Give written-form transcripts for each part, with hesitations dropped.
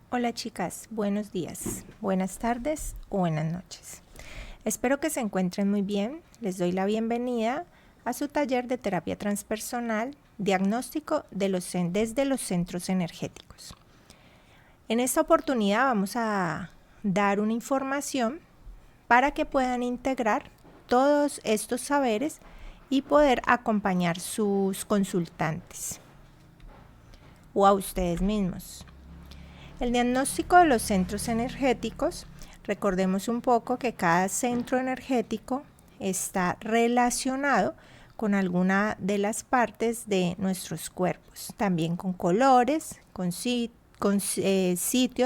Hola chicas, buenos días, buenas tardes o buenas noches. Espero que se encuentren muy bien. Les doy la bienvenida a su taller de terapia transpersonal, diagnóstico desde los centros energéticos. En esta oportunidad vamos a dar una información para que puedan integrar todos estos saberes y poder acompañar sus consultantes o a ustedes mismos. El diagnóstico de los centros energéticos, recordemos un poco que cada centro energético está relacionado con alguna de las partes de nuestros cuerpos, también con colores, con sitios,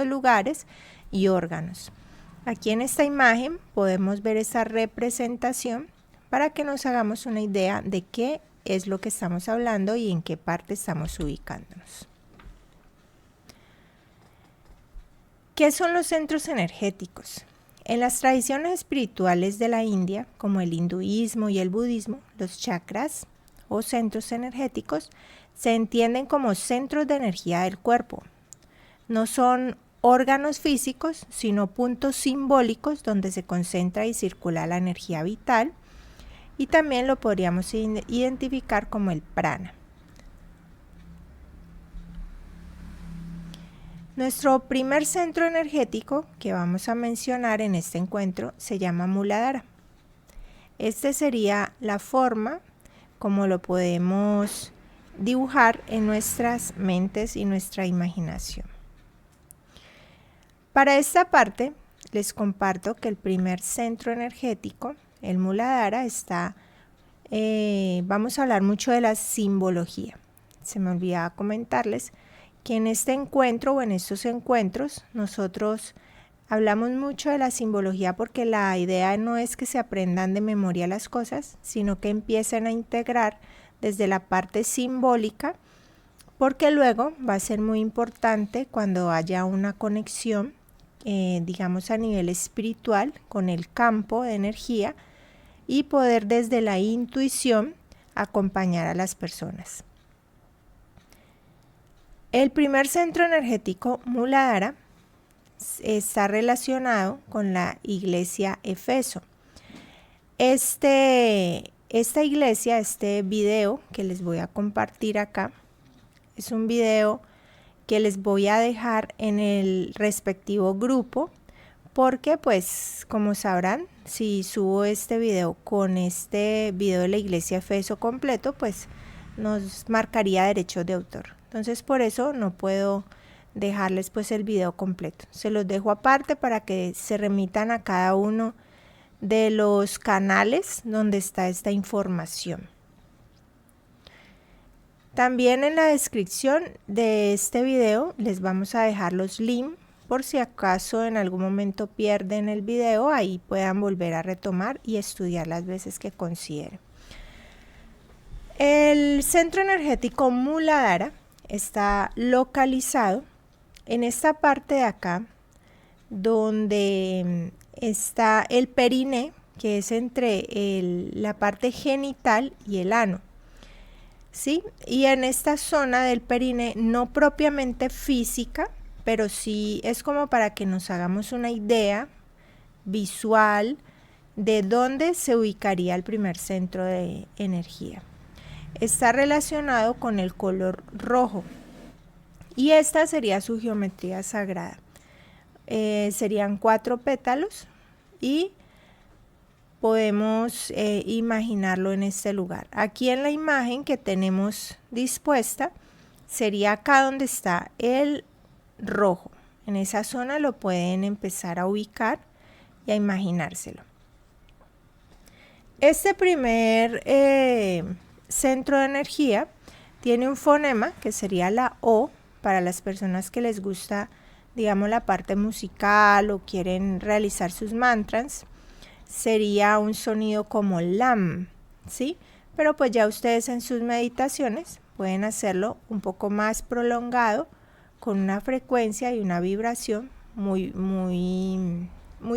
lugares y órganos. Aquí en esta imagen podemos ver esa representación para que nos hagamos una idea de qué es lo que estamos hablando y en qué parte estamos ubicándonos. ¿Qué son los centros energéticos? En las tradiciones espirituales de la India, como el hinduismo y el budismo, los chakras o centros energéticos se entienden como centros de energía del cuerpo. No son órganos físicos, sino puntos simbólicos donde se concentra y circula la energía vital, y también lo podríamos identificar como el prana. Nuestro primer centro energético que vamos a mencionar en este encuentro se llama Muladhara. Este sería la forma como lo podemos dibujar en nuestras mentes y nuestra imaginación. Para esta parte les comparto que el primer centro energético, el Muladhara, vamos a hablar mucho de la simbología. Se me olvidaba comentarles que en este encuentro o en estos encuentros nosotros hablamos mucho de la simbología porque la idea no es que se aprendan de memoria las cosas, sino que empiecen a integrar desde la parte simbólica, porque luego va a ser muy importante cuando haya una conexión, digamos a nivel espiritual, con el campo de energía y poder desde la intuición acompañar a las personas. El primer centro energético, Muladhara, está relacionado con la iglesia Éfeso. Esta iglesia, este video que les voy a compartir acá, es un video que les voy a dejar en el respectivo grupo, porque pues como sabrán, si subo este video con este video de la iglesia Éfeso completo, pues nos marcaría derechos de autor. Entonces por eso no puedo dejarles pues el video completo. Se los dejo aparte para que se remitan a cada uno de los canales donde está esta información. También en la descripción de este video les vamos a dejar los links por si acaso en algún momento pierden el video, ahí puedan volver a retomar y estudiar las veces que consideren. El centro energético Muladhara está localizado en esta parte de acá donde está el periné, que es entre la parte genital y el ano, ¿sí? Y en esta zona del periné, no propiamente física, pero sí es como para que nos hagamos una idea visual de dónde se ubicaría el primer centro de energía. Está relacionado con el color rojo y esta sería su geometría sagrada. Serían 4 pétalos y podemos imaginarlo en este lugar. Aquí en la imagen que tenemos dispuesta sería acá donde está el rojo. En esa zona lo pueden empezar a ubicar y a imaginárselo. Este primer centro de energía tiene un fonema que sería la O para las personas que les gusta, digamos, la parte musical o quieren realizar sus mantras. Sería un sonido como LAM, ¿sí? Pero pues ya ustedes en sus meditaciones pueden hacerlo un poco más prolongado con una frecuencia y una vibración muy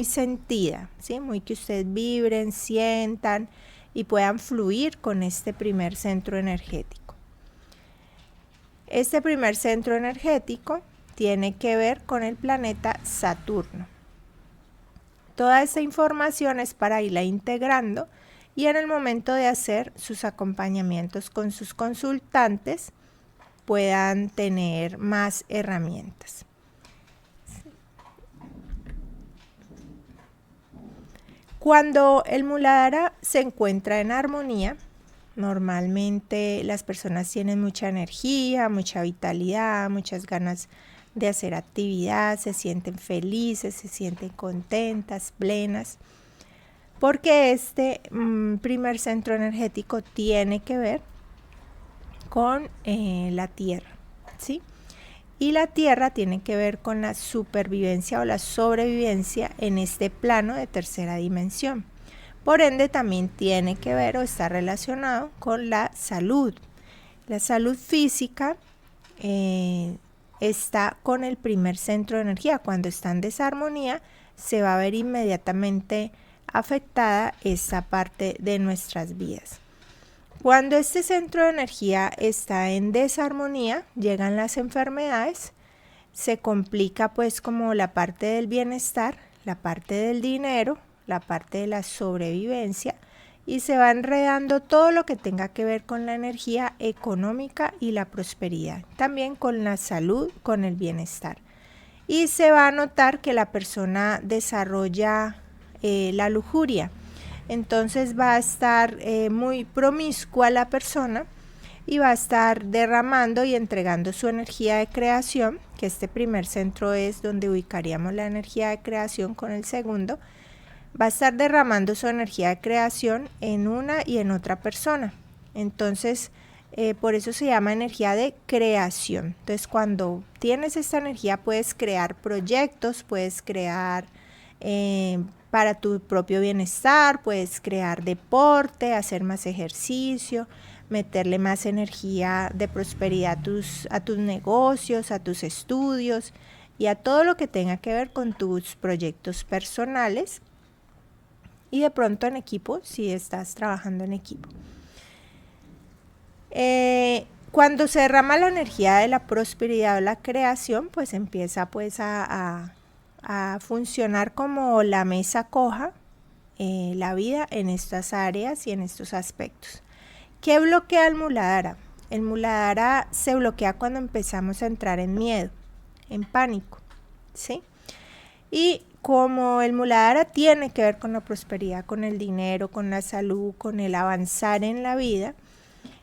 sentida, ¿sí? Muy que ustedes vibren, sientan y puedan fluir con este primer centro energético. Este primer centro energético tiene que ver con el planeta Saturno. Toda esta información es para irla integrando y en el momento de hacer sus acompañamientos con sus consultantes puedan tener más herramientas. Cuando el Muladhara se encuentra en armonía, normalmente las personas tienen mucha energía, mucha vitalidad, muchas ganas de hacer actividad, se sienten felices, se sienten contentas, plenas, porque este primer centro energético tiene que ver con la Tierra, ¿sí? Y la Tierra tiene que ver con la supervivencia o la sobrevivencia en este plano de tercera dimensión. Por ende, también tiene que ver o está relacionado con la salud. La salud física está con el primer centro de energía. Cuando está en desarmonía, se va a ver inmediatamente afectada esta parte de nuestras vidas. Cuando este centro de energía está en desarmonía, llegan las enfermedades, se complica pues como la parte del bienestar, la parte del dinero, la parte de la sobrevivencia y se va enredando todo lo que tenga que ver con la energía económica y la prosperidad, también con la salud, con el bienestar. Y se va a notar que la persona desarrolla la lujuria. Entonces va a estar muy promiscua la persona y va a estar derramando y entregando su energía de creación, que este primer centro es donde ubicaríamos la energía de creación con el segundo, va a estar derramando su energía de creación en una y en otra persona. Entonces, por eso se llama energía de creación. Entonces, cuando tienes esta energía puedes crear proyectos, puedes crear para tu propio bienestar, puedes crear deporte, hacer más ejercicio, meterle más energía de prosperidad a tus negocios, a tus estudios y a todo lo que tenga que ver con tus proyectos personales y de pronto en equipo, si estás trabajando en equipo. Cuando se derrama la energía de la prosperidad o la creación, pues empieza pues a funcionar como la mesa coja la vida en estas áreas y en estos aspectos. ¿Qué bloquea el Muladhara? El Muladhara se bloquea cuando empezamos a entrar en miedo, en pánico, ¿sí? Y como el Muladhara tiene que ver con la prosperidad, con el dinero, con la salud, con el avanzar en la vida,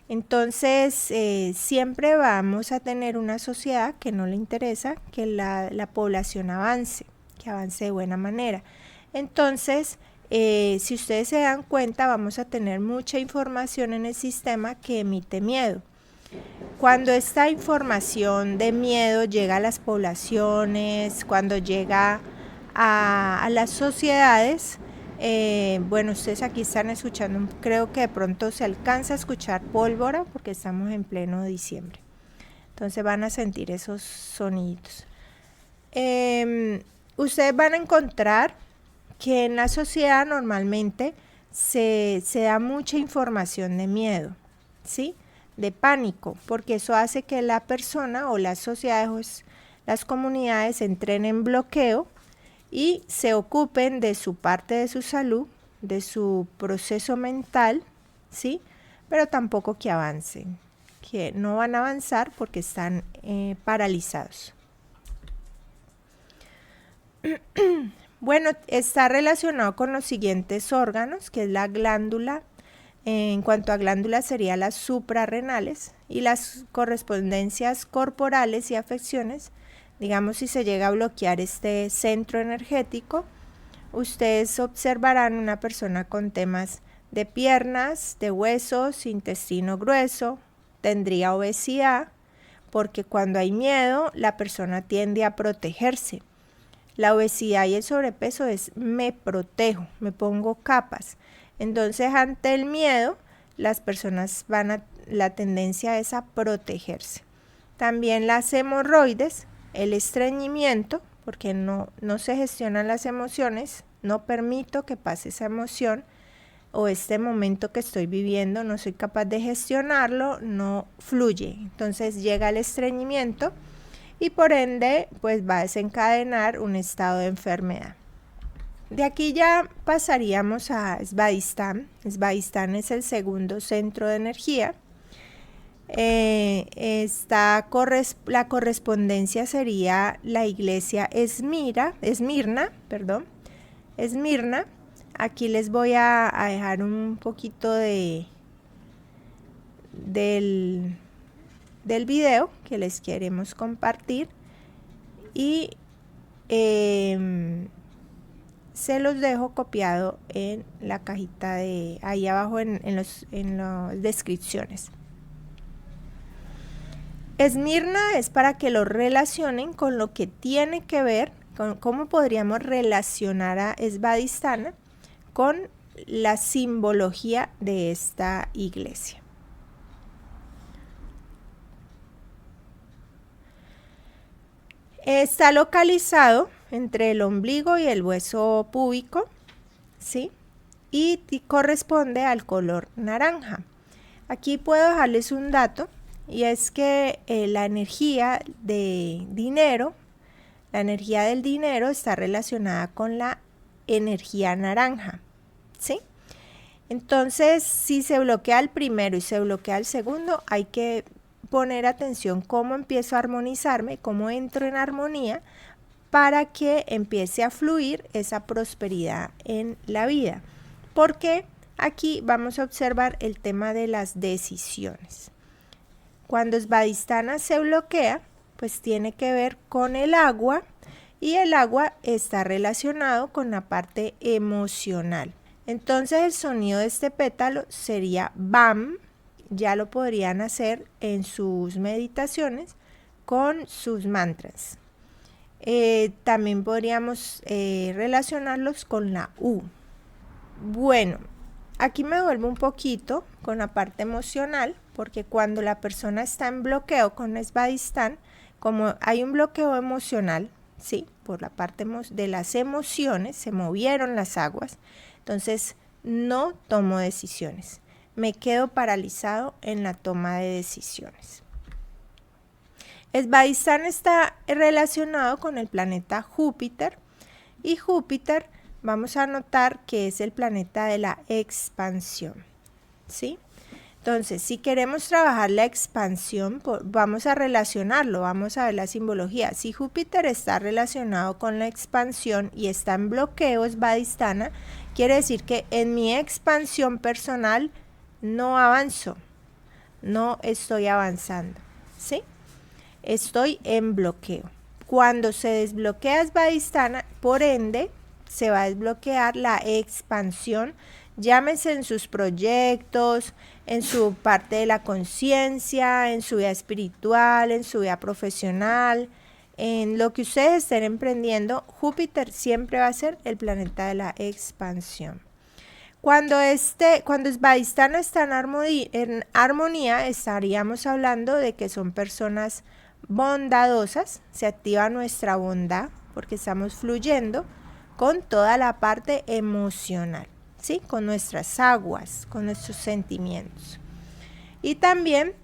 entonces siempre vamos a tener una sociedad que no le interesa que la población avance, que avance de buena manera. Entonces, si ustedes se dan cuenta, vamos a tener mucha información en el sistema que emite miedo. Cuando esta información de miedo llega a las poblaciones, cuando llega a las sociedades, bueno, ustedes aquí están escuchando, creo que de pronto se alcanza a escuchar pólvora porque estamos en pleno diciembre. Entonces van a sentir esos sonidos. Ustedes van a encontrar que en la sociedad normalmente se da mucha información de miedo, ¿sí? De pánico, porque eso hace que la persona o las sociedades, las comunidades entren en bloqueo y se ocupen de su parte de su salud, de su proceso mental, ¿sí? Pero tampoco que avancen, que no van a avanzar porque están paralizados. Bueno, está relacionado con los siguientes órganos, que es la glándula. En cuanto a glándulas sería las suprarrenales y las correspondencias corporales y afecciones. Digamos, si se llega a bloquear este centro energético, ustedes observarán una persona con temas de piernas, de huesos, intestino grueso, tendría obesidad, porque cuando hay miedo, la persona tiende a protegerse. La obesidad y el sobrepeso es me protejo, me pongo capas. Entonces, ante el miedo, las personas la tendencia es a protegerse. También las hemorroides, el estreñimiento, porque no se gestionan las emociones, no permito que pase esa emoción o este momento que estoy viviendo, no soy capaz de gestionarlo, no fluye. Entonces llega el estreñimiento y por ende pues va a desencadenar un estado de enfermedad. De aquí ya pasaríamos a Svadhisthana. Svadhisthana es el segundo centro de energía. La correspondencia sería la iglesia Esmirna. Aquí les voy a dejar un poquito del video que les queremos compartir y se los dejo copiado en la cajita de ahí abajo en las descripciones. Esmirna es para que lo relacionen con lo que tiene que ver, con cómo podríamos relacionar a Svadhisthana con la simbología de esta iglesia. Está localizado entre el ombligo y el hueso púbico, ¿sí? Y corresponde al color naranja. Aquí puedo dejarles un dato, y es que la energía del dinero está relacionada con la energía naranja, ¿sí? Entonces, si se bloquea el primero y se bloquea el segundo, hay que poner atención cómo empiezo a armonizarme, cómo entro en armonía para que empiece a fluir esa prosperidad en la vida. Porque aquí vamos a observar el tema de las decisiones. Cuando Svadhisthana se bloquea, pues tiene que ver con el agua, y el agua está relacionado con la parte emocional. Entonces el sonido de este pétalo sería BAM. Ya lo podrían hacer en sus meditaciones con sus mantras. También podríamos relacionarlos con la U. Bueno, aquí me vuelvo un poquito con la parte emocional, porque cuando la persona está en bloqueo con Svadhisthana, como hay un bloqueo emocional, ¿sí? Por la parte de las emociones, se movieron las aguas, entonces no tomo decisiones. Me quedo paralizado en la toma de decisiones. Svadhisthana está relacionado con el planeta Júpiter, y Júpiter vamos a notar que es el planeta de la expansión, ¿sí? Entonces, si queremos trabajar la expansión, vamos a relacionarlo, vamos a ver la simbología. Si Júpiter está relacionado con la expansión y está en bloqueo Svadhisthana, quiere decir que en mi expansión personal no avanzo, no estoy avanzando, ¿sí? Estoy en bloqueo. Cuando se desbloquea Svadhisthana, por ende, se va a desbloquear la expansión, llámese en sus proyectos, en su parte de la conciencia, en su vida espiritual, en su vida profesional, en lo que ustedes estén emprendiendo. Júpiter siempre va a ser el planeta de la expansión. Cuando Svadhisthana está en armonía, estaríamos hablando de que son personas bondadosas, se activa nuestra bondad porque estamos fluyendo con toda la parte emocional, ¿sí? Con nuestras aguas, con nuestros sentimientos. Y también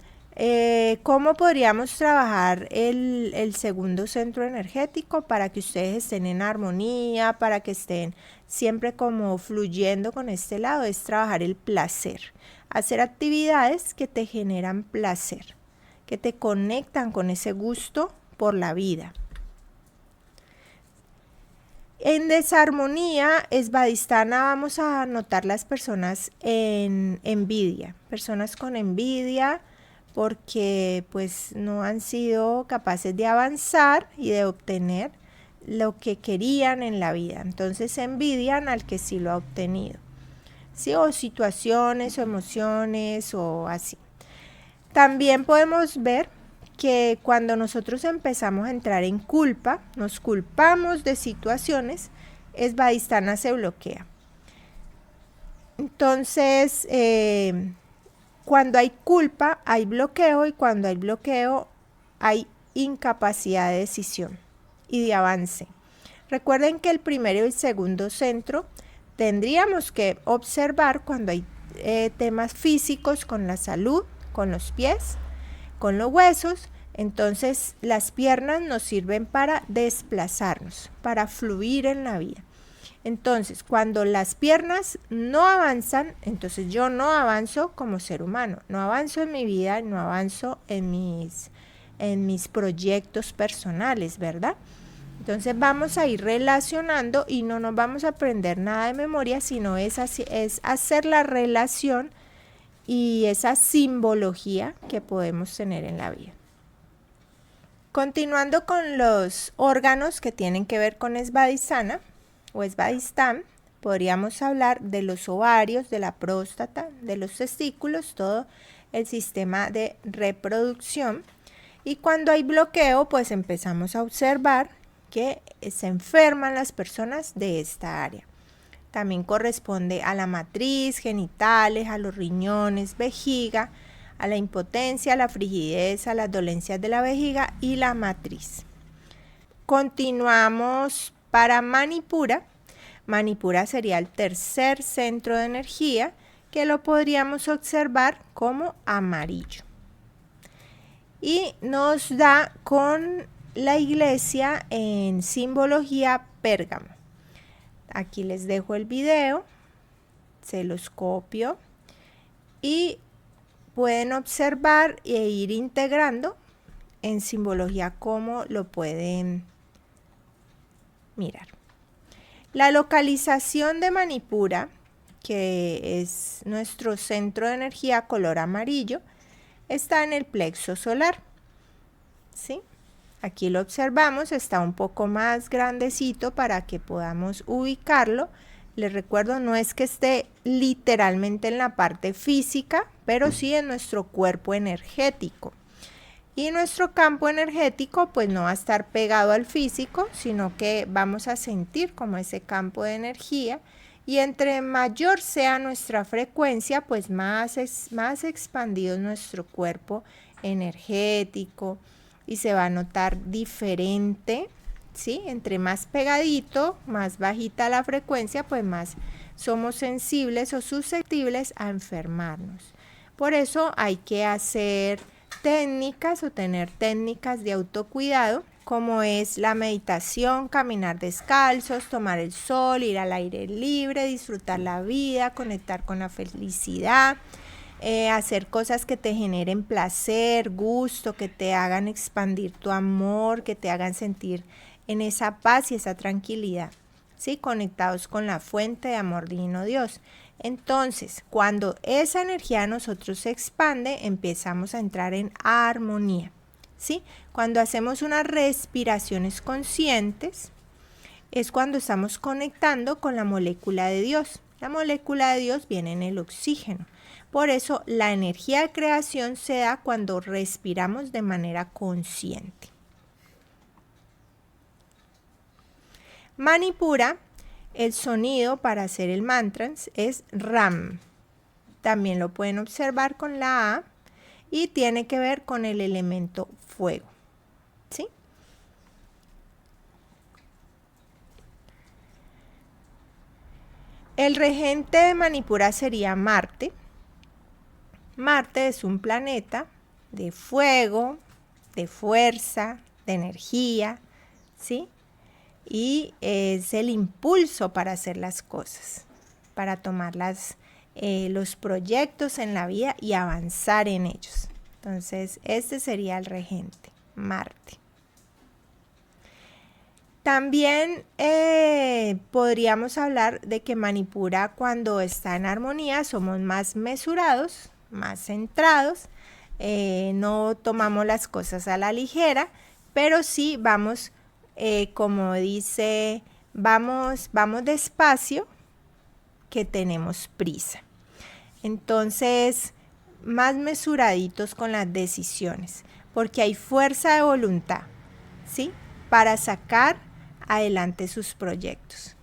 cómo podríamos trabajar el segundo centro energético para que ustedes estén en armonía, para que estén siempre como fluyendo con este lado, es trabajar el placer, hacer actividades que te generan placer, que te conectan con ese gusto por la vida. En desarmonía, Svadhisthana, vamos a notar las personas en envidia, personas con envidia porque pues no han sido capaces de avanzar y de obtener lo que querían en la vida. Entonces envidian al que sí lo ha obtenido, ¿sí? O situaciones o emociones o así. También podemos ver que cuando nosotros empezamos a entrar en culpa, nos culpamos de situaciones, Svadhisthana se bloquea. Entonces, cuando hay culpa, hay bloqueo, y cuando hay bloqueo, hay incapacidad de decisión y de avance. Recuerden que el primero y el segundo centro tendríamos que observar cuando hay temas físicos con la salud, con los pies, con los huesos. Entonces, las piernas nos sirven para desplazarnos, para fluir en la vida. Entonces, cuando las piernas no avanzan, entonces yo no avanzo como ser humano, no avanzo en mi vida, no avanzo en mis proyectos personales, ¿verdad? Entonces vamos a ir relacionando y no nos vamos a aprender nada de memoria, sino es hacer la relación y esa simbología que podemos tener en la vida. Continuando con los órganos que tienen que ver con Svadhisthana o Svadhisthán, podríamos hablar de los ovarios, de la próstata, de los testículos, todo el sistema de reproducción. Y cuando hay bloqueo, pues empezamos a observar que se enferman las personas de esta área. También corresponde a la matriz, genitales, a los riñones, vejiga, a la impotencia, a la frigidez, a las dolencias de la vejiga y la matriz. Continuamos para Manipura. Manipura sería el tercer centro de energía, que lo podríamos observar como amarillo. Y nos da con la iglesia en simbología Pérgamo. Aquí les dejo el video, se los copio y pueden observar e ir integrando en simbología cómo lo pueden mirar. La localización de Manipura, que es nuestro centro de energía color amarillo, está en el plexo solar. ¿Sí? Aquí lo observamos, está un poco más grandecito para que podamos ubicarlo. Les recuerdo, no es que esté literalmente en la parte física, pero sí en nuestro cuerpo energético. Y nuestro campo energético pues no va a estar pegado al físico, sino que vamos a sentir como ese campo de energía. Y entre mayor sea nuestra frecuencia, pues más expandido es nuestro cuerpo energético y se va a notar diferente, ¿sí? Entre más pegadito, más bajita la frecuencia, pues más somos sensibles o susceptibles a enfermarnos. Por eso hay que hacer técnicas o tener técnicas de autocuidado, como es la meditación, caminar descalzos, tomar el sol, ir al aire libre, disfrutar la vida, conectar con la felicidad, hacer cosas que te generen placer, gusto, que te hagan expandir tu amor, que te hagan sentir en esa paz y esa tranquilidad, ¿sí? Conectados con la fuente de amor divino Dios. Entonces, cuando esa energía a nosotros se expande, empezamos a entrar en armonía, ¿sí? Cuando hacemos unas respiraciones conscientes, es cuando estamos conectando con la molécula de Dios. La molécula de Dios viene en el oxígeno. Por eso, la energía de creación se da cuando respiramos de manera consciente. Manipura, el sonido para hacer el mantra es Ram. También lo pueden observar con la A y tiene que ver con el elemento fuego, ¿sí? El regente de Manipura sería Marte. Marte es un planeta de fuego, de fuerza, de energía, ¿sí? Y es el impulso para hacer las cosas, para tomar los proyectos en la vida y avanzar en ellos. Entonces, este sería el regente, Marte. También podríamos hablar de que Manipura, cuando está en armonía, somos más mesurados, más centrados, no tomamos las cosas a la ligera, pero sí vamos, como dice, vamos despacio, que tenemos prisa. Entonces, más mesuraditos con las decisiones, porque hay fuerza de voluntad, ¿sí? Para sacar adelante sus proyectos.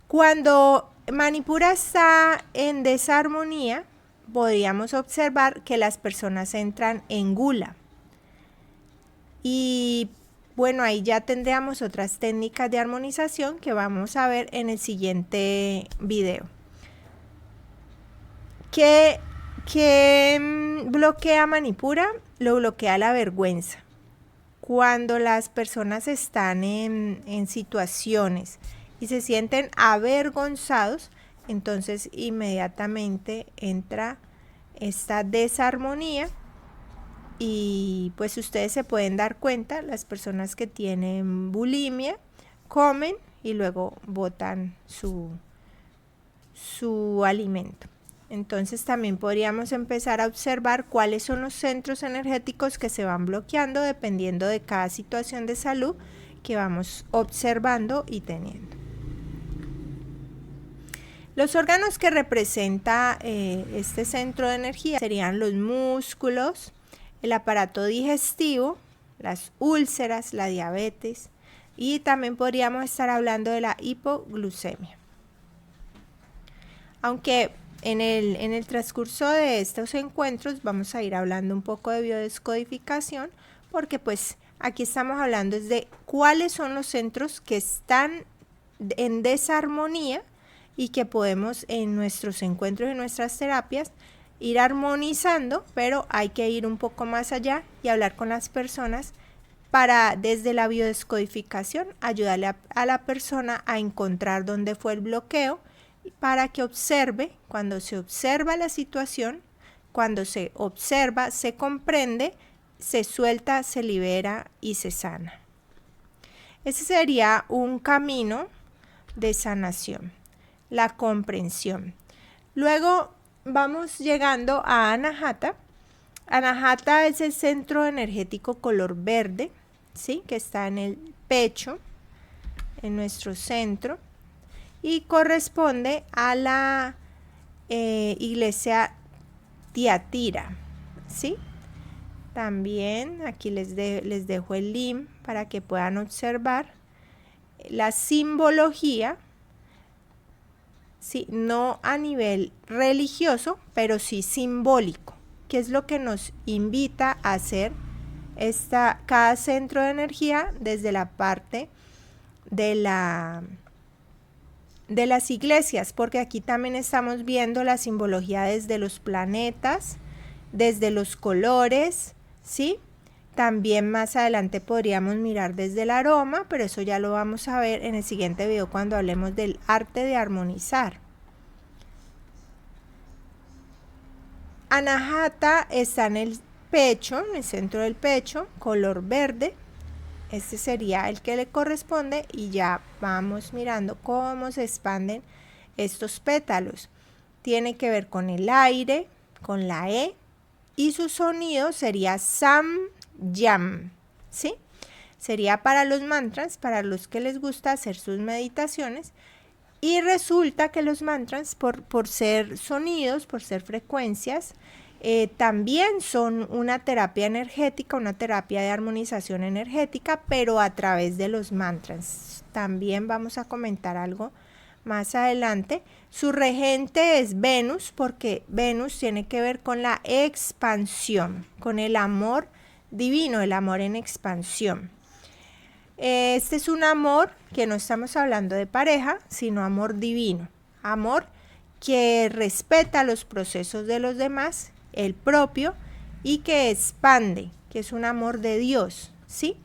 Cuando Manipura está en desarmonía, podríamos observar que las personas entran en gula. Y bueno, ahí ya tendríamos otras técnicas de armonización que vamos a ver en el siguiente video. ¿Qué ¿Qué bloquea Manipura? Lo bloquea la vergüenza. Cuando las personas están en situaciones y se sienten avergonzados, entonces inmediatamente entra esta desarmonía y pues ustedes se pueden dar cuenta, las personas que tienen bulimia comen y luego botan su alimento. Entonces también podríamos empezar a observar cuáles son los centros energéticos que se van bloqueando dependiendo de cada situación de salud que vamos observando y teniendo. Los órganos que representa este centro de energía serían los músculos, el aparato digestivo, las úlceras, la diabetes y también podríamos estar hablando de la hipoglucemia. Aunque en el transcurso de estos encuentros vamos a ir hablando un poco de biodescodificación, porque pues aquí estamos hablando de cuáles son los centros que están en desarmonía y que podemos en nuestros encuentros y nuestras terapias ir armonizando, pero hay que ir un poco más allá y hablar con las personas para desde la biodescodificación ayudarle a la persona a encontrar dónde fue el bloqueo, para que observe, cuando se observa la situación, cuando se observa, se comprende, se suelta, se libera y se sana. Ese sería un camino de sanación, la comprensión. Luego vamos llegando a Anahata. Anahata es el centro energético color verde, ¿sí? Que está en el pecho, en nuestro centro. Y corresponde a la iglesia Tiatira, ¿sí? También aquí les dejo el link para que puedan observar la simbología, ¿sí? No a nivel religioso, pero sí simbólico, que es lo que nos invita a hacer cada centro de energía desde la parte de las iglesias, porque aquí también estamos viendo la simbología desde los planetas, desde los colores, ¿sí? También más adelante podríamos mirar desde el aroma, pero eso ya lo vamos a ver en el siguiente video cuando hablemos del arte de armonizar. Anahata está en el pecho, en el centro del pecho, color verde. Este sería el que le corresponde y ya vamos mirando cómo se expanden estos pétalos. Tiene que ver con el aire, con la E, y su sonido sería Sam Yam, ¿sí? Sería para los mantras, para los que les gusta hacer sus meditaciones. Y resulta que los mantras, por ser sonidos, por ser frecuencias, también son una terapia energética, una terapia de armonización energética, pero a través de los mantras. También vamos a comentar algo más adelante. Su regente es Venus, porque Venus tiene que ver con la expansión, con el amor divino, el amor en expansión. Este es un amor que no estamos hablando de pareja, sino amor divino, amor que respeta los procesos de los demás, el propio, y que expande, que es un amor de Dios, ¿sí?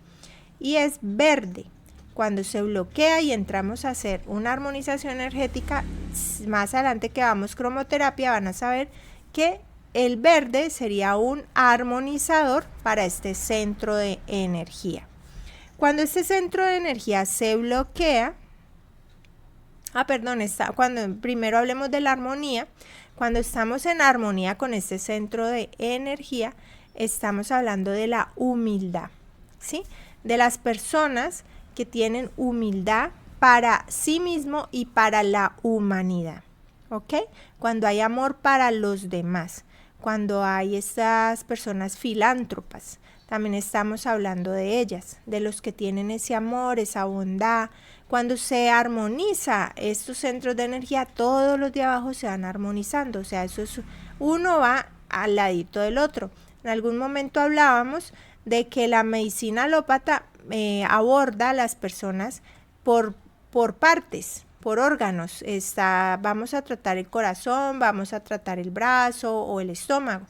Y es verde. Cuando se bloquea y entramos a hacer una armonización energética, más adelante que vamos cromoterapia, van a saber que el verde sería un armonizador para este centro de energía. Cuando este centro de energía se bloquea, cuando primero hablemos de la armonía, cuando estamos en armonía con este centro de energía, estamos hablando de la humildad, ¿sí? De las personas que tienen humildad para sí mismo y para la humanidad, ¿ok? Cuando hay amor para los demás, cuando hay estas personas filántropas, también estamos hablando de ellas, de los que tienen ese amor, esa bondad. Cuando se armoniza estos centros de energía, todos los de abajo se van armonizando, o sea, eso es, uno va al ladito del otro. En algún momento hablábamos de que la medicina alópata aborda a las personas por partes, por órganos. Vamos a tratar el corazón, vamos a tratar el brazo o el estómago.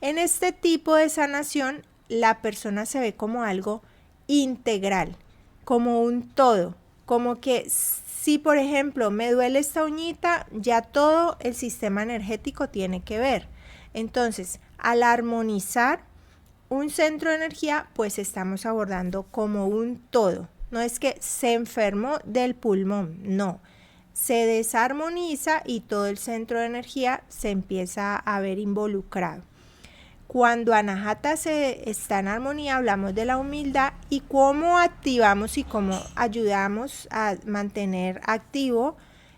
En este tipo de sanación, la persona se ve como algo integral, como un todo, como que si por ejemplo me duele esta uñita, ya todo el sistema energético tiene que ver. Entonces, al armonizar un centro de energía, pues estamos abordando como un todo. No es que se enfermó del pulmón, no. Se desarmoniza y todo el centro de energía se empieza a ver involucrado. Cuando Anahata está en armonía, hablamos de la humildad y cómo activamos y cómo ayudamos a mantener activo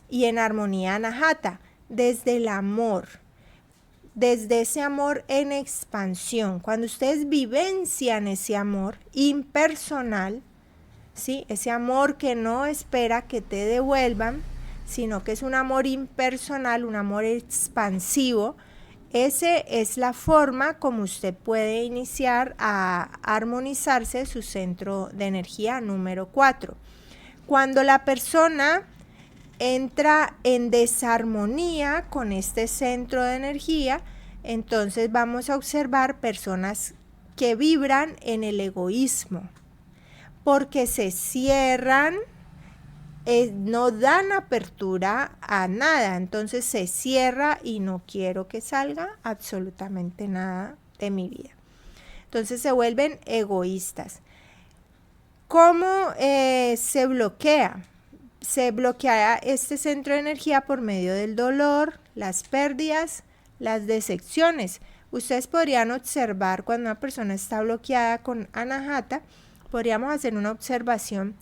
y en armonía Anahata, desde el amor, desde ese amor en expansión. Cuando ustedes vivencian ese amor impersonal, ¿sí? Ese amor que no espera que te devuelvan, sino que es un amor impersonal, un amor expansivo. Esa es la forma como usted puede iniciar a armonizarse su centro de energía número 4. Cuando la persona entra en desarmonía con este centro de energía, entonces vamos a observar personas que vibran en el egoísmo, porque se cierran, no dan apertura a nada, entonces se cierra y no quiero que salga absolutamente nada de mi vida. Entonces se vuelven egoístas. ¿Cómo se bloquea? Se bloquea este centro de energía por medio del dolor, las pérdidas, las decepciones. Ustedes podrían observar cuando una persona está bloqueada con Anahata, podríamos hacer una observación.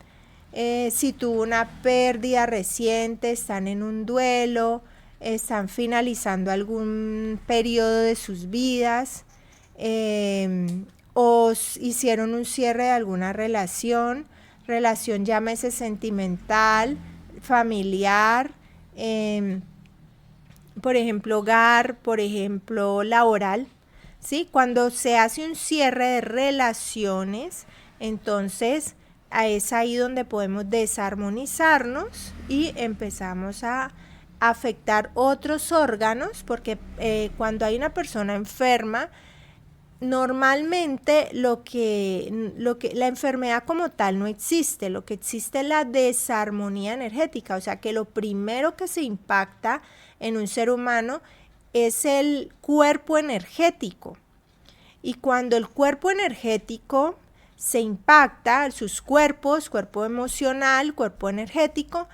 Si tuvo una pérdida reciente, están en un duelo, están finalizando algún periodo de sus vidas, o hicieron un cierre de alguna relación llámese sentimental, familiar, por ejemplo hogar, por ejemplo laboral, ¿sí? Cuando se hace un cierre de relaciones, entonces es ahí donde podemos desarmonizarnos y empezamos a afectar otros órganos, porque cuando hay una persona enferma, normalmente la enfermedad como tal no existe, lo que existe es la desarmonía energética, o sea que lo primero que se impacta en un ser humano es el cuerpo energético, y cuando el cuerpo energético se impacta, sus cuerpos, cuerpo emocional, cuerpo energético,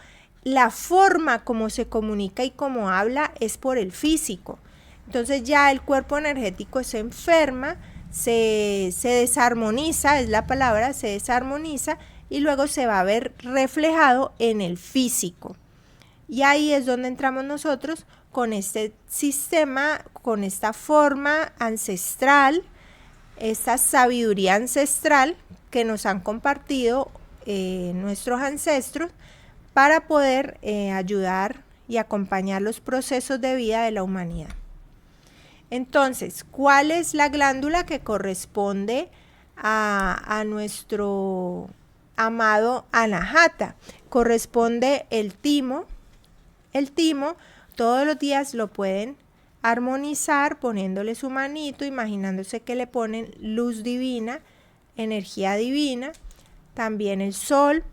la forma como se comunica y como habla es por el físico. Entonces ya el cuerpo energético se enferma, se desarmoniza, es la palabra, se desarmoniza y luego se va a ver reflejado en el físico. Y ahí es donde entramos nosotros con este sistema, con esta forma ancestral, esta sabiduría ancestral que nos han compartido nuestros ancestros para poder ayudar y acompañar los procesos de vida de la humanidad. Entonces, ¿cuál es la glándula que corresponde a nuestro amado Anahata? Corresponde el timo. El timo todos los días lo pueden armonizar poniéndole su manito, imaginándose que le ponen luz divina, energía divina, también el sol,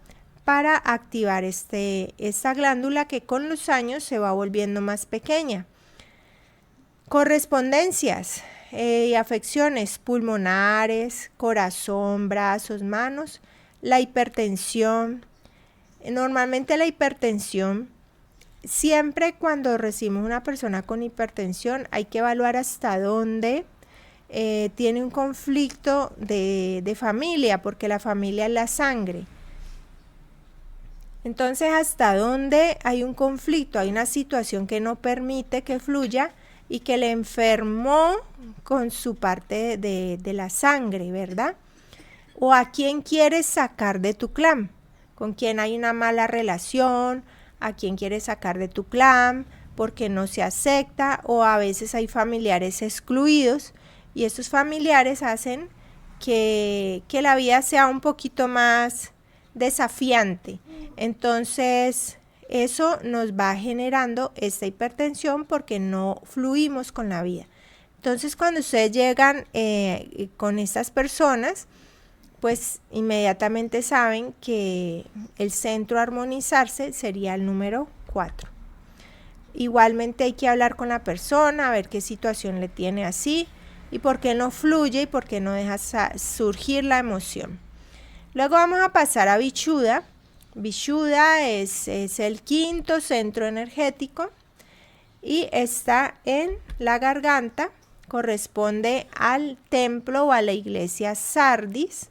para activar esta glándula que con los años se va volviendo más pequeña. Correspondencias y afecciones pulmonares, corazón, brazos, manos, la hipertensión. Normalmente la hipertensión, siempre cuando recibimos una persona con hipertensión hay que evaluar hasta dónde tiene un conflicto de familia, porque la familia es la sangre. Entonces, hasta dónde hay un conflicto, hay una situación que no permite que fluya y que le enfermó con su parte de la sangre, ¿verdad? O a quién quieres sacar de tu clan, con quién hay una mala relación, a quién quieres sacar de tu clan porque no se acepta, o a veces hay familiares excluidos y estos familiares hacen que la vida sea un poquito más desafiante. Entonces eso nos va generando esta hipertensión porque no fluimos con la vida. Entonces, cuando ustedes llegan con estas personas, pues inmediatamente saben que el centro a armonizarse sería el número 4. Igualmente hay que hablar con la persona, a ver qué situación le tiene así y por qué no fluye y por qué no deja surgir la emoción. Luego vamos a pasar a Vishuddha. Vishuddha es el quinto centro energético y está en la garganta, corresponde al templo o a la iglesia Sardis.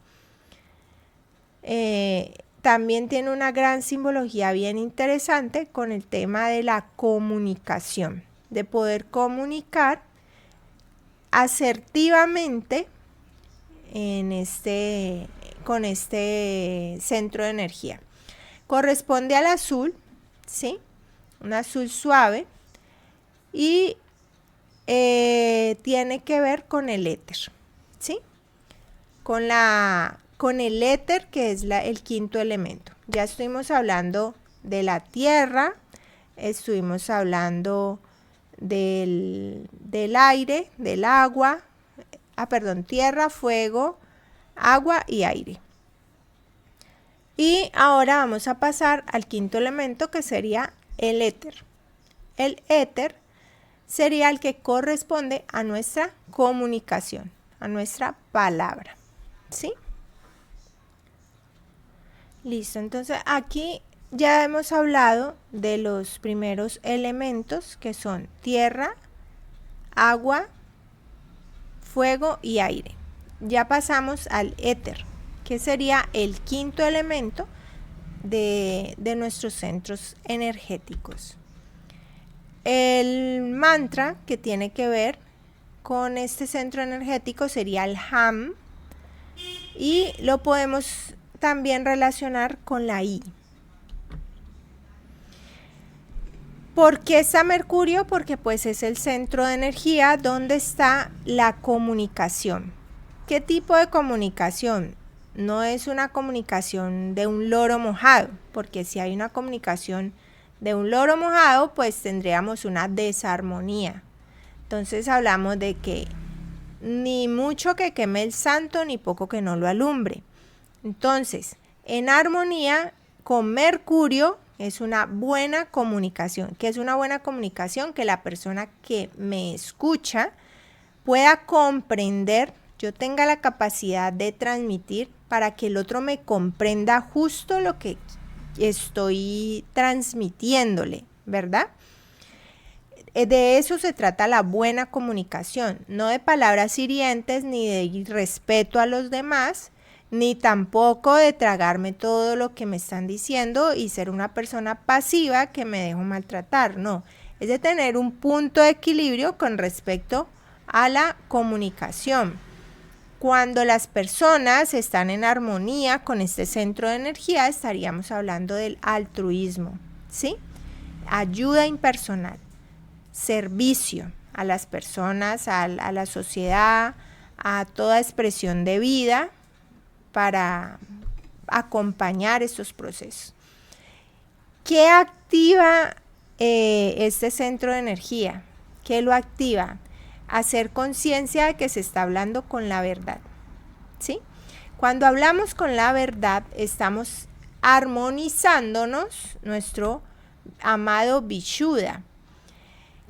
También tiene una gran simbología bien interesante con el tema de la comunicación, de poder comunicar asertivamente con este centro de energía. Corresponde al azul, ¿sí? Un azul suave y tiene que ver con el éter, ¿sí? Con el éter, que es el quinto elemento. Ya estuvimos hablando de la tierra, estuvimos hablando del aire, del agua, tierra, fuego, agua y aire. Y ahora vamos a pasar al quinto elemento, que sería el éter. El éter sería el que corresponde a nuestra comunicación, a nuestra palabra, ¿sí? Listo, entonces aquí ya hemos hablado de los primeros elementos, que son tierra, agua, fuego y aire. Ya pasamos al éter, que sería el quinto elemento de nuestros centros energéticos. El mantra que tiene que ver con este centro energético sería el Ham, y lo podemos también relacionar con la I. ¿Por qué está Mercurio? Porque pues es el centro de energía donde está la comunicación. ¿Qué tipo de comunicación? No es una comunicación de un loro mojado, porque si hay una comunicación de un loro mojado, pues tendríamos una desarmonía. Entonces hablamos de que ni mucho que queme el santo, ni poco que no lo alumbre. Entonces, en armonía con Mercurio es una buena comunicación. ¿Qué es una buena comunicación? Que la persona que me escucha pueda comprender, yo tenga la capacidad de transmitir para que el otro me comprenda justo lo que estoy transmitiéndole, ¿verdad? De eso se trata la buena comunicación, no de palabras hirientes, ni de irrespeto a los demás, ni tampoco de tragarme todo lo que me están diciendo y ser una persona pasiva que me dejo maltratar. No, es de tener un punto de equilibrio con respecto a la comunicación. Cuando las personas están en armonía con este centro de energía, estaríamos hablando del altruismo, ¿sí? Ayuda impersonal, servicio a las personas, a la sociedad, a toda expresión de vida, para acompañar estos procesos. ¿Qué activa este centro de energía? ¿Qué lo activa? Hacer conciencia de que se está hablando con la verdad, ¿sí? Cuando hablamos con la verdad, estamos armonizándonos nuestro amado Vishuddha.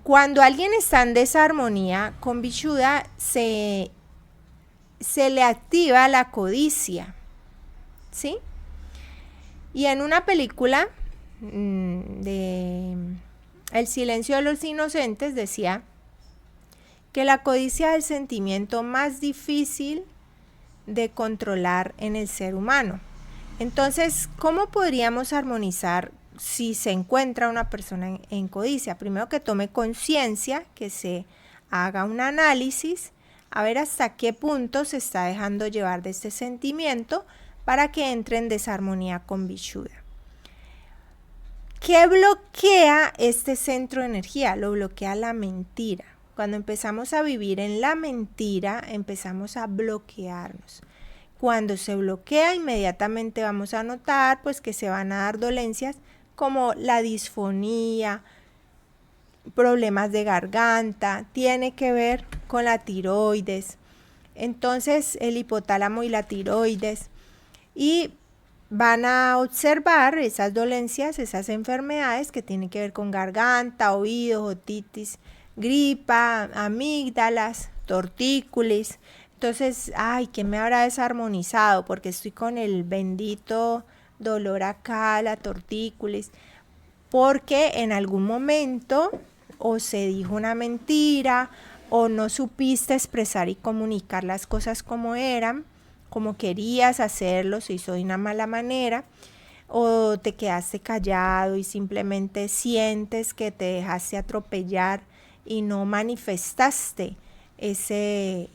Cuando alguien está en desarmonía con Vishuddha, se le activa la codicia, ¿sí? Y en una película de El silencio de los inocentes decía que la codicia es el sentimiento más difícil de controlar en el ser humano. Entonces, ¿cómo podríamos armonizar si se encuentra una persona en codicia? Primero, que tome conciencia, que se haga un análisis, a ver hasta qué punto se está dejando llevar de este sentimiento para que entre en desarmonía con Vishuddha. ¿Qué bloquea este centro de energía? Lo bloquea la mentira. Cuando empezamos a vivir en la mentira, empezamos a bloquearnos. Cuando se bloquea, inmediatamente vamos a notar pues que se van a dar dolencias como la disfonía, problemas de garganta, tiene que ver con la tiroides. Entonces el hipotálamo y la tiroides, y van a observar esas dolencias, esas enfermedades que tienen que ver con garganta, oídos, otitis, gripa, amígdalas, tortícolis. Entonces, ay, ¿qué me habrá desarmonizado? Porque estoy con el bendito dolor acá, la tortícolis. Porque en algún momento o se dijo una mentira o no supiste expresar y comunicar las cosas como eran, como querías hacerlo, se hizo de una mala manera, o te quedaste callado y simplemente sientes que te dejaste atropellar y no manifestaste ese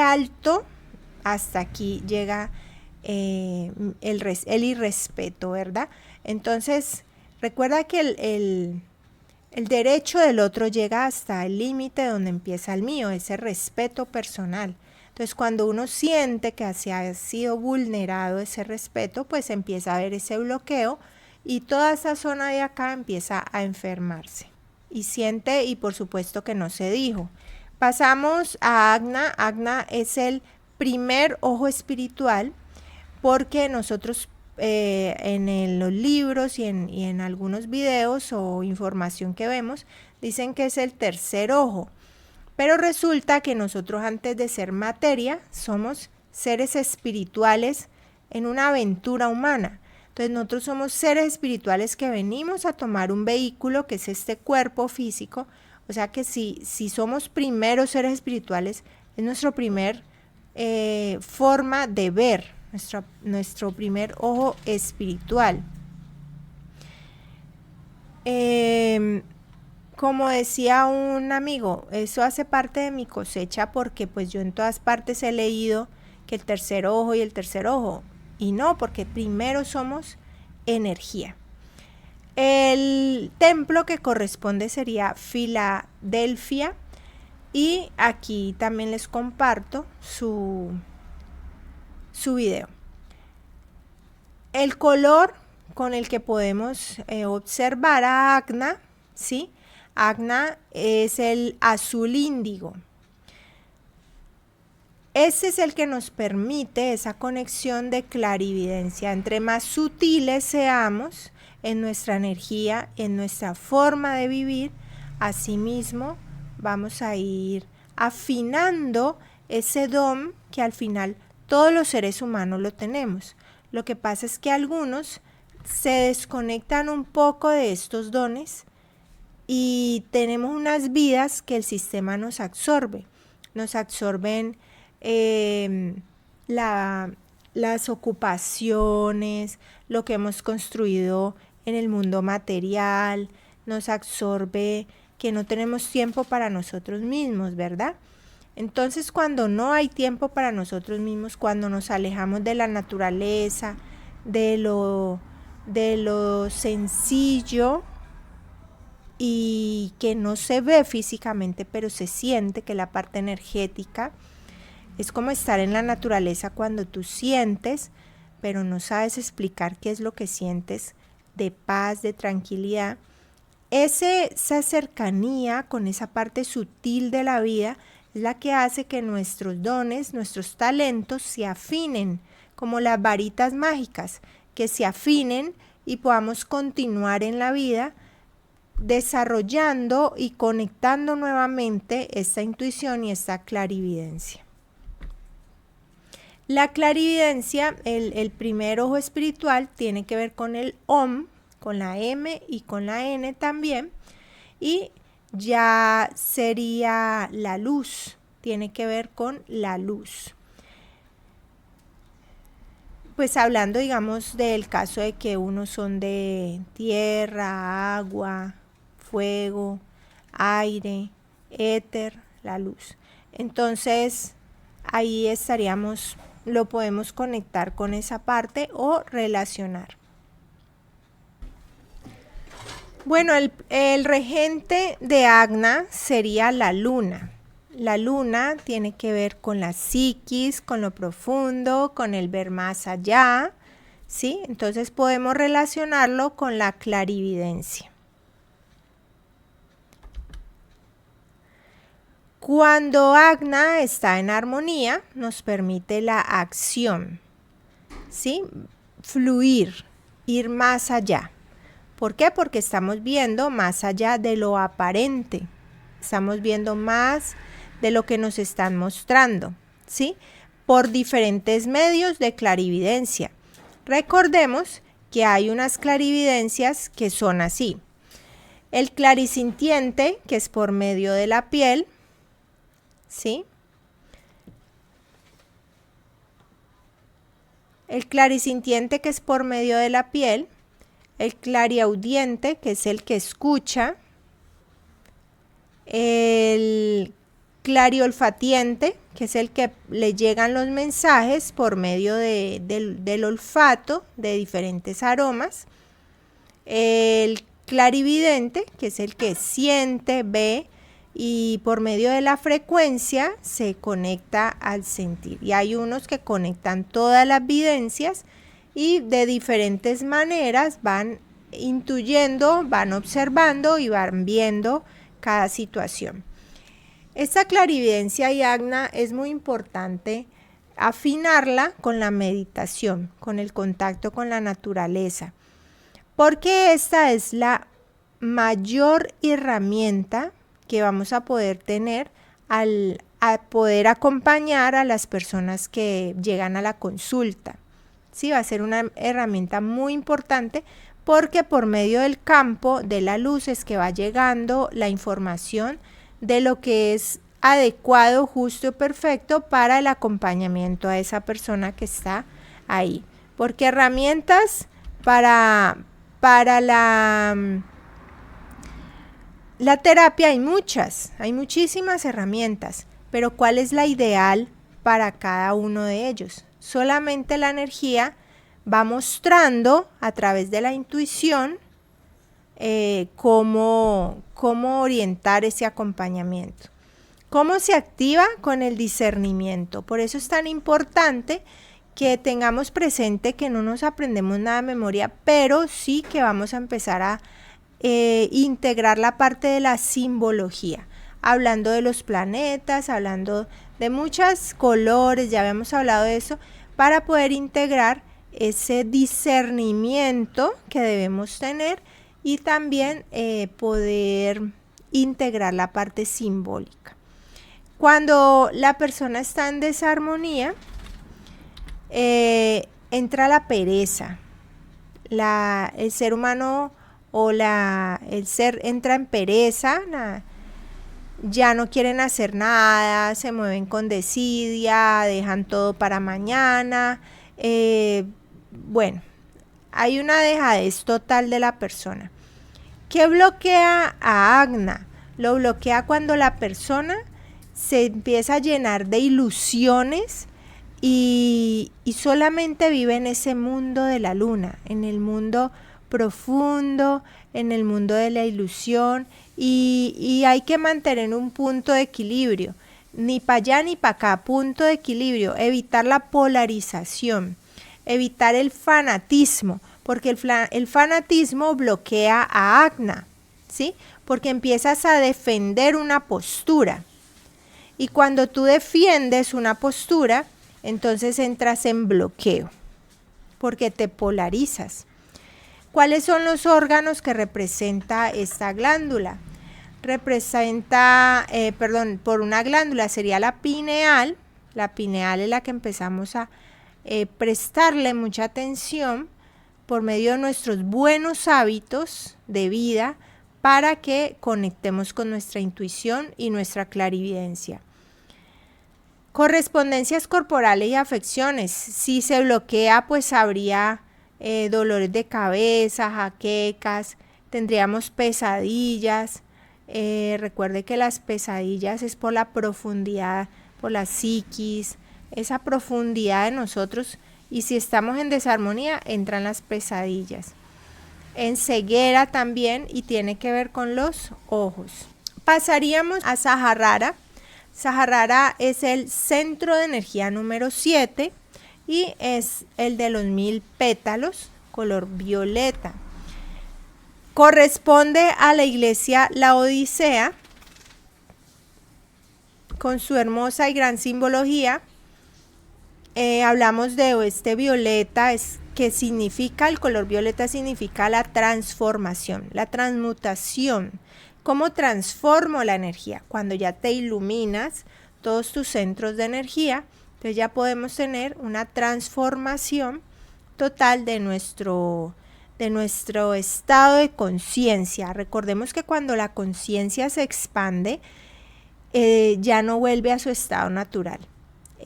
alto. Hasta aquí llega el irrespeto, ¿verdad? Entonces, recuerda que el derecho del otro llega hasta el límite donde empieza el mío, ese respeto personal. Entonces, cuando uno siente que se ha sido vulnerado ese respeto, pues empieza a haber ese bloqueo y toda esa zona de acá empieza a enfermarse. Y siente, y por supuesto que no se dijo. Pasamos a Agna. Agna es el primer ojo espiritual, porque nosotros en los libros y en algunos videos o información que vemos, dicen que es el tercer ojo. Pero resulta que nosotros, antes de ser materia, somos seres espirituales en una aventura humana. Entonces nosotros somos seres espirituales que venimos a tomar un vehículo que es este cuerpo físico. O sea que si somos primeros seres espirituales, es nuestro primer forma de ver, nuestro primer ojo espiritual. Como decía un amigo, eso hace parte de mi cosecha, porque pues yo en todas partes he leído que el tercer ojo y el tercer ojo, y no, porque primero somos energía. El templo que corresponde sería Filadelfia, y aquí también les comparto su video. El color con el que podemos observar a Agna, ¿sí? Agna es el azul índigo. Ese es el que nos permite esa conexión de clarividencia. Entre más sutiles seamos en nuestra energía, en nuestra forma de vivir, asimismo vamos a ir afinando ese don que al final todos los seres humanos lo tenemos. Lo que pasa es que algunos se desconectan un poco de estos dones y tenemos unas vidas que el sistema nos absorbe. Nos absorben las ocupaciones, lo que hemos construido en el mundo material, nos absorbe que no tenemos tiempo para nosotros mismos, ¿verdad? Entonces, cuando no hay tiempo para nosotros mismos, cuando nos alejamos de la naturaleza, de lo sencillo y que no se ve físicamente, pero se siente, que la parte energética es como estar en la naturaleza cuando tú sientes, pero no sabes explicar qué es lo que sientes, de paz, de tranquilidad. Esa cercanía con esa parte sutil de la vida es la que hace que nuestros dones, nuestros talentos se afinen, como las varitas mágicas, que se afinen y podamos continuar en la vida desarrollando y conectando nuevamente esta intuición y esta clarividencia. La clarividencia, el primer ojo espiritual, tiene que ver con el Om, con la M y con la N también, y ya sería la luz, tiene que ver con la luz. Pues hablando, digamos, del caso de que unos son de tierra, agua, fuego, aire, éter, la luz. Entonces, ahí estaríamos, lo podemos conectar con esa parte o relacionar. Bueno, el regente de Agna sería la luna. La luna tiene que ver con la psiquis, con lo profundo, con el ver más allá, ¿sí? Entonces podemos relacionarlo con la clarividencia. Cuando Agna está en armonía, nos permite la acción, ¿sí? Fluir, ir más allá. ¿Por qué? Porque estamos viendo más allá de lo aparente. Estamos viendo más de lo que nos están mostrando, ¿sí? Por diferentes medios de clarividencia. Recordemos que hay unas clarividencias que son así. El clarisintiente, que es por medio de la piel, ¿sí? El clarisintiente, que es por medio de la piel. El clariaudiente, que es el que escucha. El clariolfatiente, que es el que le llegan los mensajes por medio del olfato de diferentes aromas. El clarividente, que es el que siente, ve y por medio de la frecuencia se conecta al sentir. Y hay unos que conectan todas las videncias y de diferentes maneras van intuyendo, van observando y van viendo cada situación. Esta clarividencia y Agna es muy importante afinarla con la meditación, con el contacto con la naturaleza, porque esta es la mayor herramienta que vamos a poder tener a poder acompañar a las personas que llegan a la consulta. Sí, va a ser una herramienta muy importante porque por medio del campo de la luz es que va llegando la información de lo que es adecuado, justo y perfecto para el acompañamiento a esa persona que está ahí. Porque herramientas para la terapia hay muchísimas herramientas, pero ¿cuál es la ideal para cada uno de ellos? Solamente la energía va mostrando a través de la intuición cómo orientar ese acompañamiento. ¿Cómo se activa? Con el discernimiento. Por eso es tan importante que tengamos presente que no nos aprendemos nada de memoria, pero sí que vamos a empezar a integrar la parte de la simbología, hablando de los planetas, hablando de muchos colores, ya habíamos hablado de eso, para poder integrar ese discernimiento que debemos tener y también poder integrar la parte simbólica. Cuando la persona está en desarmonía, entra la pereza. El ser humano o el ser entra en pereza, ya no quieren hacer nada, se mueven con desidia, dejan todo para mañana. Bueno, hay una dejadez total de la persona. ¿Qué bloquea a Agna? Lo bloquea cuando la persona se empieza a llenar de ilusiones y solamente vive en ese mundo de la luna, en el mundo profundo, en el mundo de la ilusión, y hay que mantener un punto de equilibrio, ni para allá ni para acá, punto de equilibrio, evitar la polarización, evitar el fanatismo, porque el fanatismo bloquea a Agna, ¿sí? Porque empiezas a defender una postura, y cuando tú defiendes una postura, entonces entras en bloqueo, porque te polarizas. ¿Cuáles son los órganos que representa esta glándula? Por una glándula sería la pineal. La pineal es la que empezamos a prestarle mucha atención por medio de nuestros buenos hábitos de vida para que conectemos con nuestra intuición y nuestra clarividencia. Correspondencias corporales y afecciones. Si se bloquea, pues habría dolores de cabeza, jaquecas, tendríamos pesadillas. Recuerde que las pesadillas es por la profundidad, por la psiquis, esa profundidad de nosotros, y si estamos en desarmonía entran las pesadillas. En ceguera también, y tiene que ver con los ojos. Pasaríamos a Sahasrara. Sahasrara es el centro de energía número 7. y es el de los 1000 pétalos, color violeta. Corresponde a la iglesia La Odisea, con su hermosa y gran simbología. Hablamos de este violeta, que significa, el color violeta significa la transformación, la transmutación. ¿Cómo transformo la energía? Cuando ya te iluminas todos tus centros de energía, entonces ya podemos tener una transformación total de nuestro estado de conciencia. Recordemos que cuando la conciencia se expande, ya no vuelve a su estado natural.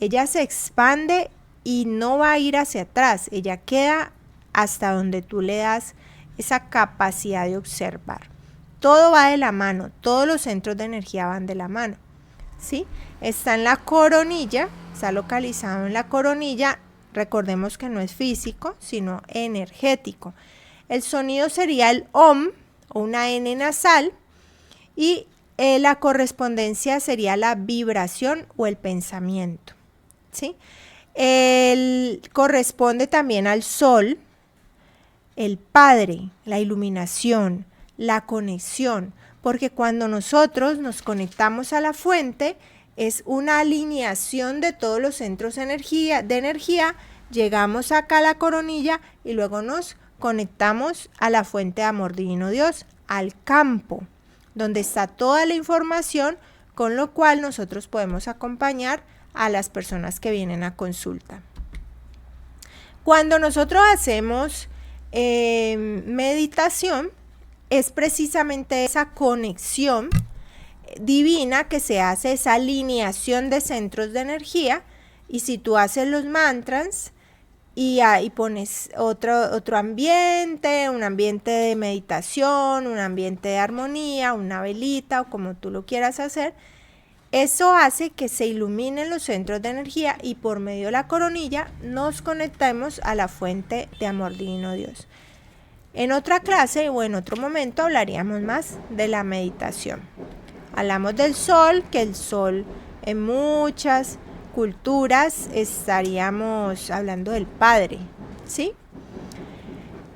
Ella se expande y no va a ir hacia atrás, ella queda hasta donde tú le das esa capacidad de observar. Todo va de la mano, todos los centros de energía van de la mano, ¿sí? Está en la coronilla, está localizado en la coronilla. Recordemos que no es físico, sino energético. El sonido sería el OM o una N nasal, y la correspondencia sería la vibración o el pensamiento, ¿sí? Corresponde también al sol, el Padre, la iluminación, la conexión, porque cuando nosotros nos conectamos a la fuente, es una alineación de todos los centros de energía, llegamos acá a la coronilla y luego nos conectamos a la fuente de amor divino Dios, al campo, donde está toda la información, con lo cual nosotros podemos acompañar a las personas que vienen a consulta. Cuando nosotros hacemos meditación, es precisamente esa conexión divina que se hace, esa alineación de centros de energía. Y si tú haces los mantras y ahí pones otro ambiente, un ambiente de meditación, un ambiente de armonía, una velita o como tú lo quieras hacer, eso hace que se iluminen los centros de energía y por medio de la coronilla nos conectemos a la fuente de amor divino Dios. En otra clase o en otro momento hablaríamos más de la meditación. Hablamos del sol, que el sol en muchas culturas estaríamos hablando del Padre, ¿sí?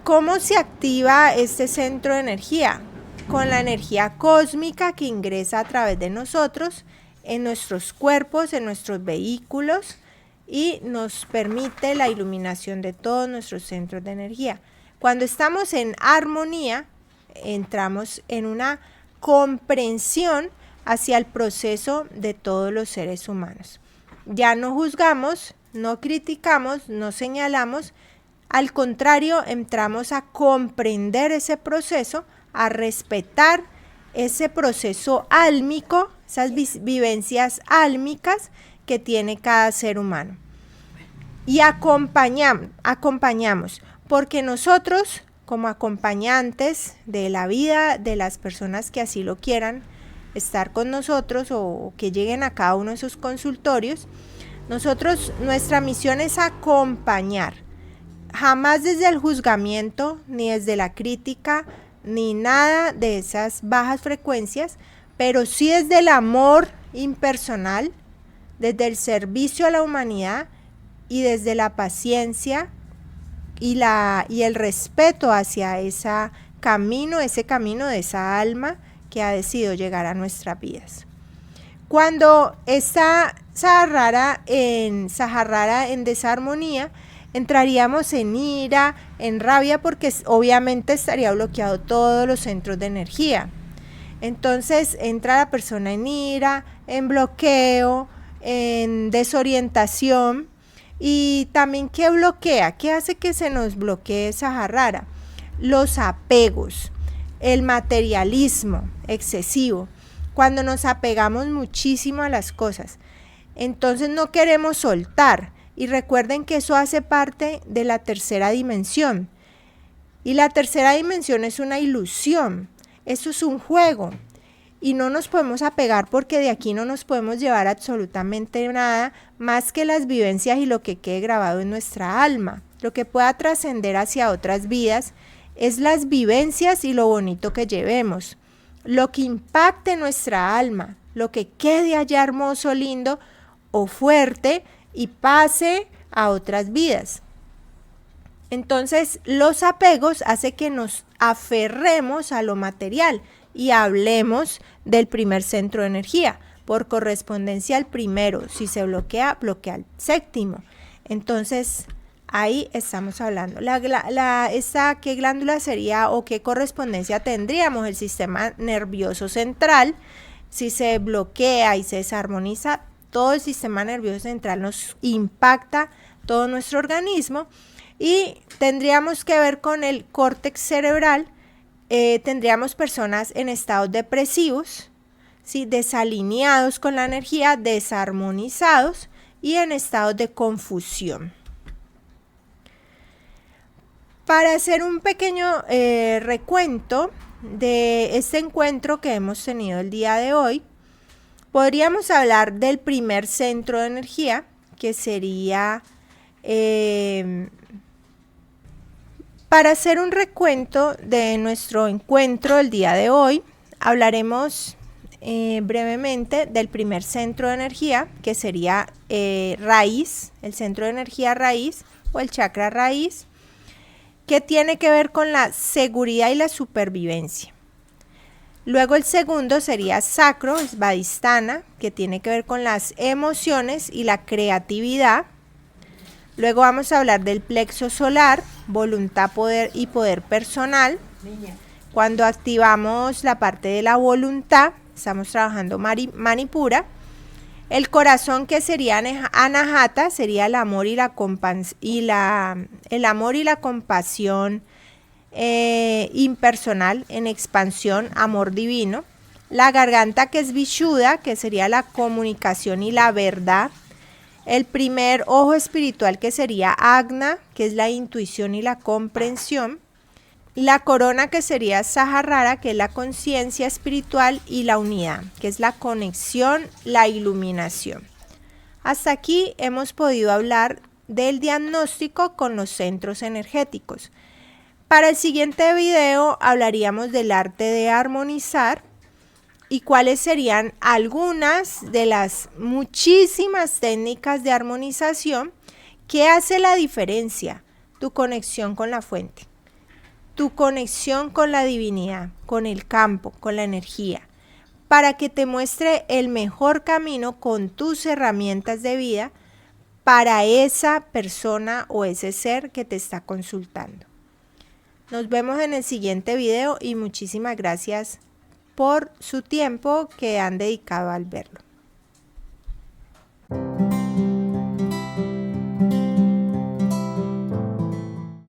¿Cómo se activa este centro de energía? Con la energía cósmica que ingresa a través de nosotros, en nuestros cuerpos, en nuestros vehículos, y nos permite la iluminación de todos nuestros centros de energía. Cuando estamos en armonía, entramos en una comprensión hacia el proceso de todos los seres humanos. Ya no juzgamos, no criticamos, no señalamos, al contrario, entramos a comprender ese proceso, a respetar ese proceso álmico, esas vivencias álmicas que tiene cada ser humano. Y acompañamos, porque nosotros, como acompañantes de la vida de las personas que así lo quieran estar con nosotros o que lleguen a cada uno de sus consultorios, nuestra misión es acompañar, jamás desde el juzgamiento, ni desde la crítica, ni nada de esas bajas frecuencias, pero sí desde el amor impersonal, desde el servicio a la humanidad y desde la paciencia y el respeto hacia ese camino de esa alma que ha decidido llegar a nuestras vidas. Cuando está Sahasrara en desarmonía, entraríamos en ira, en rabia, porque obviamente estaría bloqueado todos los centros de energía. Entonces entra la persona en ira, en bloqueo, en desorientación. Y también, ¿qué bloquea? ¿Qué hace que se nos bloquee Sahasrara? Los apegos, el materialismo excesivo, cuando nos apegamos muchísimo a las cosas. Entonces no queremos soltar. Y recuerden que eso hace parte de la tercera dimensión. Y la tercera dimensión es una ilusión. Eso es un juego. Y no nos podemos apegar, porque de aquí no nos podemos llevar absolutamente nada más que las vivencias y lo que quede grabado en nuestra alma. Lo que pueda trascender hacia otras vidas es las vivencias y lo bonito que llevemos. Lo que impacte nuestra alma, lo que quede allá hermoso, lindo o fuerte y pase a otras vidas. Entonces, los apegos hacen que nos aferremos a lo material y hablemos del primer centro de energía. Por correspondencia al primero, si se bloquea, bloquea al séptimo. Entonces, ahí estamos hablando. ¿Qué glándula sería o qué correspondencia tendríamos? El sistema nervioso central. Si se bloquea y se desarmoniza, todo el sistema nervioso central nos impacta todo nuestro organismo. Y tendríamos que ver con el córtex cerebral, tendríamos personas en estados depresivos, ¿sí? Desalineados con la energía, desarmonizados y en estados de confusión. Para hacer un pequeño recuento de este encuentro que hemos tenido el día de hoy, podríamos hablar del primer centro de energía, que sería... Para hacer un recuento de nuestro encuentro el día de hoy, hablaremos brevemente del primer centro de energía, que sería raíz, el centro de energía raíz o el chakra raíz, que tiene que ver con la seguridad y la supervivencia. Luego el segundo sería sacro, svadhisthana, que tiene que ver con las emociones y la creatividad. Luego vamos a hablar del plexo solar, voluntad, poder y poder personal. Cuando activamos la parte de la voluntad, estamos trabajando Manipura. El corazón, que sería Anahata, sería el amor y la compasión impersonal, en expansión, amor divino. La garganta, que es Vishuddha, que sería la comunicación y la verdad. El primer ojo espiritual, que sería Agna, que es la intuición y la comprensión. La corona, que sería Sahasrara, que es la conciencia espiritual, y la unidad, que es la conexión, la iluminación. Hasta aquí hemos podido hablar del diagnóstico con los centros energéticos. Para el siguiente video hablaríamos del arte de armonizar y cuáles serían algunas de las muchísimas técnicas de armonización que hace la diferencia. Tu conexión con la fuente, tu conexión con la divinidad, con el campo, con la energía, para que te muestre el mejor camino con tus herramientas de vida para esa persona o ese ser que te está consultando. Nos vemos en el siguiente video y muchísimas gracias por su tiempo que han dedicado al verlo.